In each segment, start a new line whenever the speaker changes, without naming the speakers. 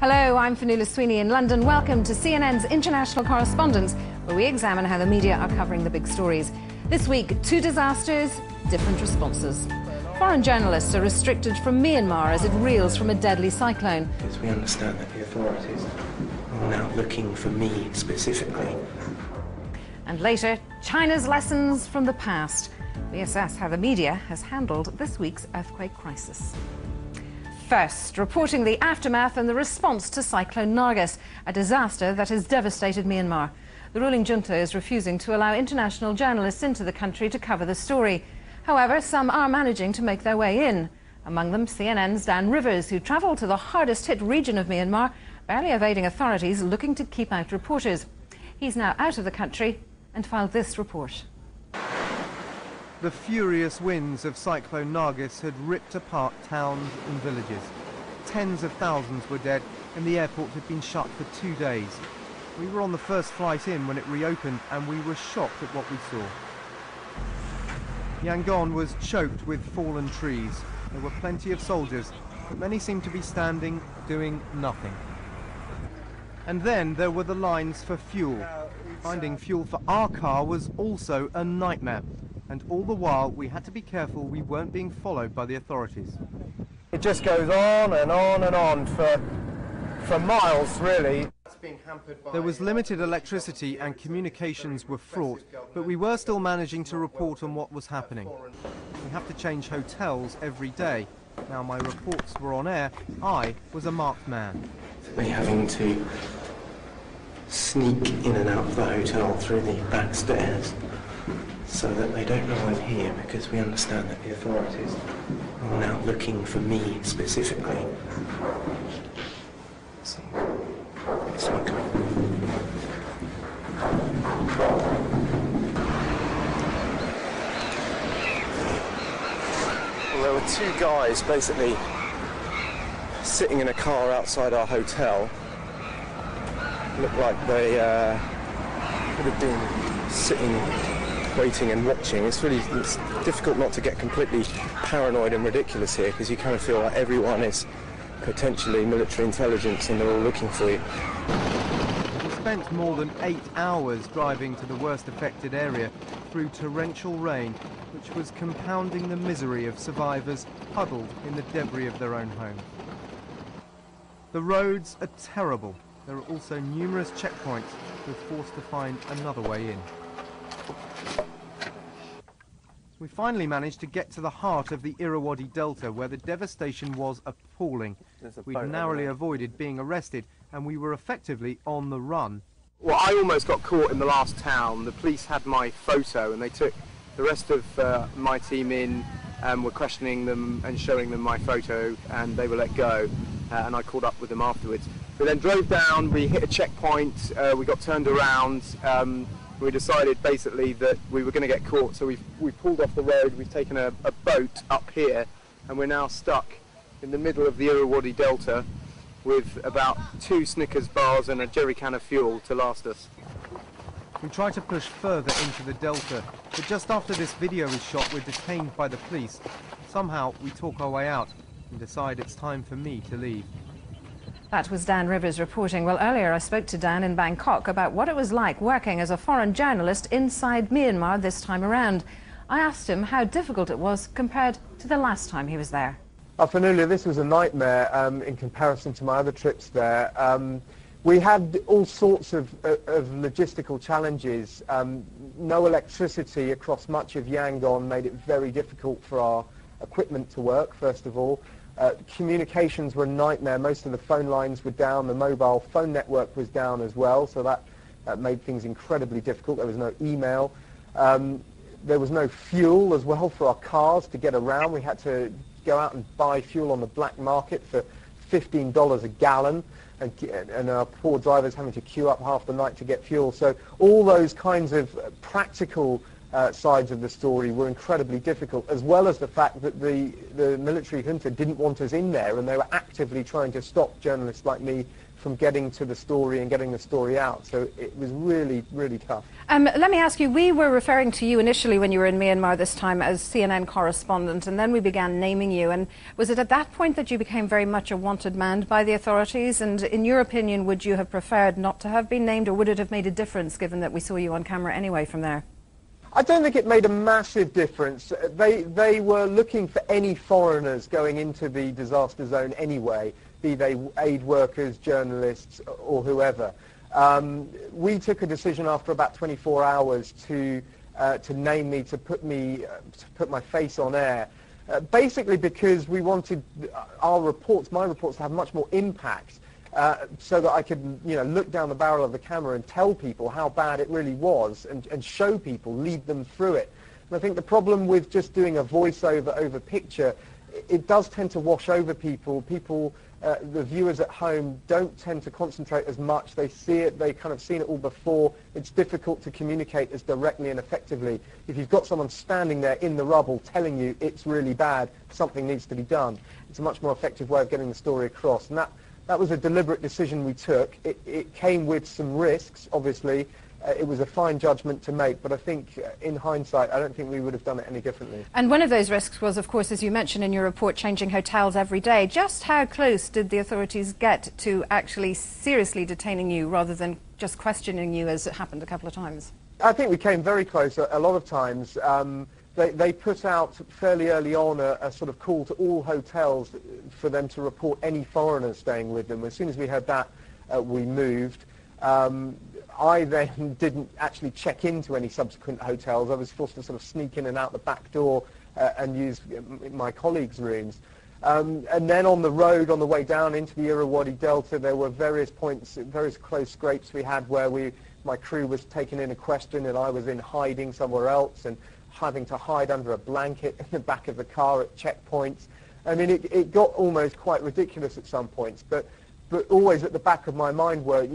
Hello, I'm Fionnuala Sweeney in London. Welcome to CNN's International Correspondents, where we examine how the media are covering the big stories. This week, two disasters, different responses. Foreign journalists are restricted from Myanmar as it reels from a deadly cyclone.
Because we understand that the authorities are now looking for me specifically.
And later, China's lessons from the past. We assess how the media has handled this week's earthquake crisis. First, reporting the aftermath and the response to Cyclone Nargis, a disaster that has devastated Myanmar. The ruling junta is refusing to allow international journalists into the country to cover the story. However, some are managing to make their way in. Among them, CNN's Dan Rivers, who travelled to the hardest-hit region of Myanmar, barely evading authorities looking to keep out reporters. He's now out of the country and filed this report.
The furious winds of Cyclone Nargis had ripped apart towns and villages. Tens of thousands were dead and the airport had been shut for 2 days. We were on the first flight in when it reopened and we were shocked at what we saw. Yangon was choked with fallen trees. There were plenty of soldiers, but many seemed to be standing, doing nothing. And then there were the lines for fuel. Finding fuel for our car was also a nightmare. And all the while, we had to be careful we weren't being followed by the authorities.
It just goes on and on and on for miles, really.
There was limited electricity and communications were fraught, but we were still managing to report on what was happening. We have to change hotels every day. Now my reports were on air, I was a marked man.
They're having to sneak in and out of the hotel through the back stairs so that they don't know I'm here, because we understand that the authorities are now looking for me specifically. So, it's not good.
Well, there were two guys basically sitting in a car outside our hotel. Looked like they could have been sitting, waiting and watching. It's difficult not to get completely paranoid and ridiculous here, because you kind of feel like everyone is potentially military intelligence and they're all looking for you.
We spent more than 8 hours driving to the worst affected area through torrential rain, which was compounding the misery of survivors huddled in the debris of their own homes. The roads are terrible. There are also numerous checkpoints. We're forced to find another way in. We finally managed to get to the heart of the Irrawaddy Delta, where the devastation was appalling. We'd narrowly avoided being arrested, and we were effectively on the run.
Well, I almost got caught in the last town. The police had my photo and they took the rest of my team in and were questioning them and showing them my photo, and they were let go, and I caught up with them afterwards. We then drove down, we hit a checkpoint, we got turned around. We decided basically that we were going to get caught, so we pulled off the road. We've taken a boat up here, and we're now stuck in the middle of the Irrawaddy Delta with about 2 Snickers bars and a jerry can of fuel to last us.
We tried to push further into the Delta, but just after this video is shot, we're detained by the police. Somehow we talk our way out and decide it's time for me to leave.
That was Dan Rivers reporting. Well, earlier I spoke to Dan in Bangkok about what it was like working as a foreign journalist inside Myanmar this time around. I asked him how difficult it was compared to the last time he was there.
Fionnuala, this was a nightmare in comparison to my other trips there. We had all sorts of logistical challenges. No electricity across much of Yangon made it very difficult for our equipment to work, first of all. Communications were a nightmare. Most of the phone lines were down. The mobile phone network was down as well, so that made things incredibly difficult. There was no email. There was no fuel as well for our cars to get around. We had to go out and buy fuel on the black market for $15 a gallon, and our poor drivers having to queue up half the night to get fuel. So all those kinds of practical sides of the story were incredibly difficult, as well as the fact that the military junta didn't want us in there, and they were actively trying to stop journalists like me from getting to the story and getting the story out. So it was really, really tough.
Let me ask you, we were referring to you initially when you were in Myanmar this time as CNN correspondent, and then we began naming you. And was it at that point that you became very much a wanted man by the authorities? And in your opinion, would you have preferred not to have been named, or would it have made a difference given that we saw you on camera anyway from there?
I don't think it made a massive difference. They were looking for any foreigners going into the disaster zone anyway, be they aid workers, journalists, or whoever. We took a decision after about 24 hours to name me, to put my face on air, basically because we wanted my reports to have much more impact, so that I could, look down the barrel of the camera and tell people how bad it really was, and show people, lead them through it. And I think the problem with just doing a voiceover over picture, it does tend to wash over people. The viewers at home don't tend to concentrate as much. They see it, they kind of seen it all before. It's difficult to communicate as directly and effectively. If you've got someone standing there in the rubble telling you it's really bad, something needs to be done, it's a much more effective way of getting the story across. And that was a deliberate decision we took. It came with some risks, obviously. It was a fine judgment to make, but I think in hindsight, I don't think we would have done it any differently. And
one of those risks was, of course, as you mentioned in your report, changing hotels every day. Just how close did the authorities get to actually seriously detaining you rather than just questioning you, as it happened a couple of times?
I think we came very close a lot of times. They put out fairly early on a sort of call to all hotels for them to report any foreigners staying with them. As soon as we heard that, we moved. I then didn't actually check into any subsequent hotels. I was forced to sort of sneak in and out the back door and use my colleagues' rooms. And then on the road, on the way down into the Irrawaddy Delta, there were various points, various close scrapes we had where my crew was taken in a question and I was in hiding somewhere else and having to hide under a blanket in the back of the car at checkpoints. I mean, it got almost quite ridiculous at some points, but always at the back of my mind were,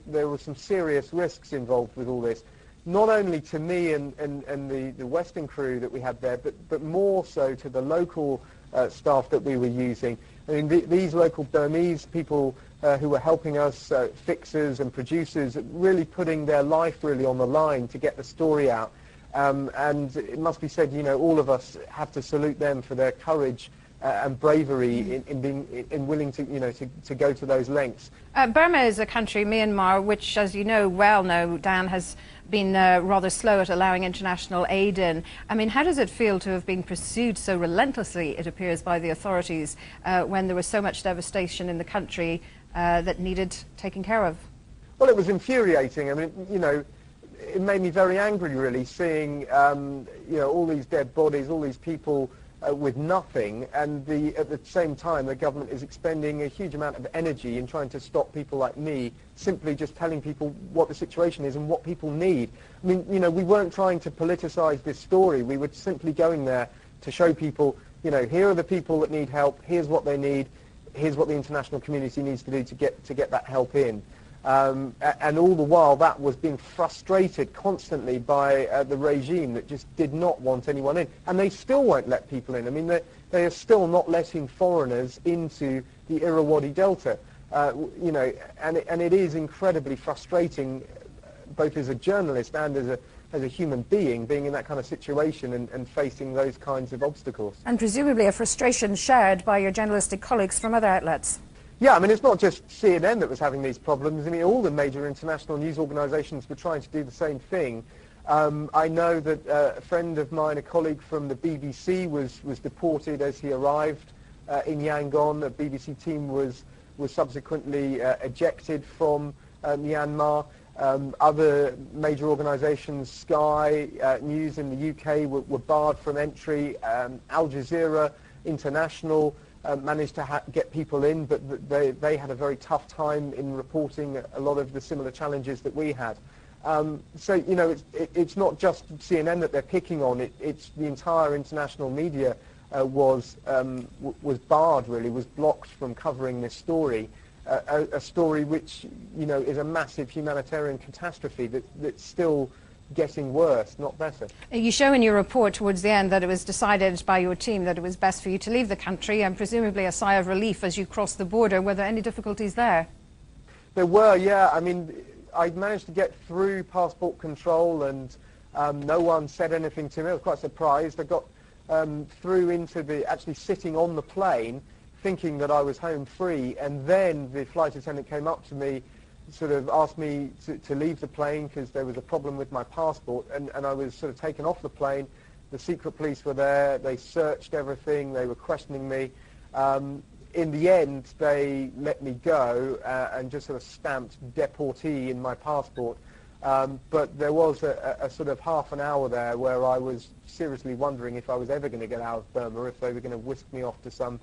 there were some serious risks involved with all this, not only to me and the Western crew that we had there, but more so to the local staff that we were using. I mean, these local Burmese people who were helping us, fixers and producers, really putting their life really on the line to get the story out. And it must be said, all of us have to salute them for their courage and bravery in willing to go to those lengths.
Burma is a country, Myanmar, which, as you well know, Dan, has been rather slow at allowing international aid in. I mean, how does it feel to have been pursued so relentlessly, it appears, by the authorities when there was so much devastation in the country that needed taking care of?
Well, it was infuriating. I mean, it made me very angry, really, seeing all these dead bodies, all these people with nothing, and at the same time the government is expending a huge amount of energy in trying to stop people like me, simply just telling people what the situation is and what people need. I mean, we weren't trying to politicize this story. We were simply going there to show people, here are the people that need help, here's what they need, here's what the international community needs to do to get that help in. And all the while that was being frustrated constantly by the regime that just did not want anyone in. And they still won't let people in. I mean, they are still not letting foreigners into the Irrawaddy Delta. And it is incredibly frustrating, both as a journalist and as a human being, being in that kind of situation and facing those kinds of obstacles.
And presumably a frustration shared by your journalistic colleagues from other outlets.
Yeah, I mean, it's not just CNN that was having these problems. I mean, all the major international news organizations were trying to do the same thing. I know that a friend of mine, a colleague from the BBC, was deported as he arrived in Yangon. The BBC team was subsequently ejected from Myanmar. Other major organizations, Sky News in the UK, were barred from entry. Al Jazeera International managed to get people in, but they had a very tough time in reporting a lot of the similar challenges that we had. So, it's not just CNN that they're picking on. It's the entire international media was barred, really, was blocked from covering this story, a story which, is a massive humanitarian catastrophe that still getting worse, not better.
You show in your report towards the end that it was decided by your team that it was best for you to leave the country, and presumably a sigh of relief as you crossed the border. Were there any difficulties there?
There were, yeah. I mean, I managed to get through passport control, and no one said anything to me. I was quite surprised. I got through into actually sitting on the plane, thinking that I was home free, and then the flight attendant came up to me, sort of asked me to leave the plane because there was a problem with my passport, and I was sort of taken off the plane. The secret police were there. They searched everything. They were questioning me. In the end, they let me go and just sort of stamped deportee in my passport. But there was a sort of half an hour there where I was seriously wondering if I was ever going to get out of Burma, or if they were going to whisk me off to some,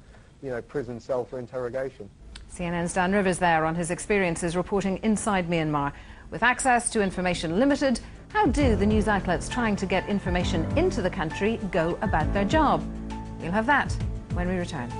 prison cell for interrogation.
CNN's Dan Rivers there on his experiences reporting inside Myanmar. With access to information limited, how do the news outlets trying to get information into the country go about their job? We'll have that when we return.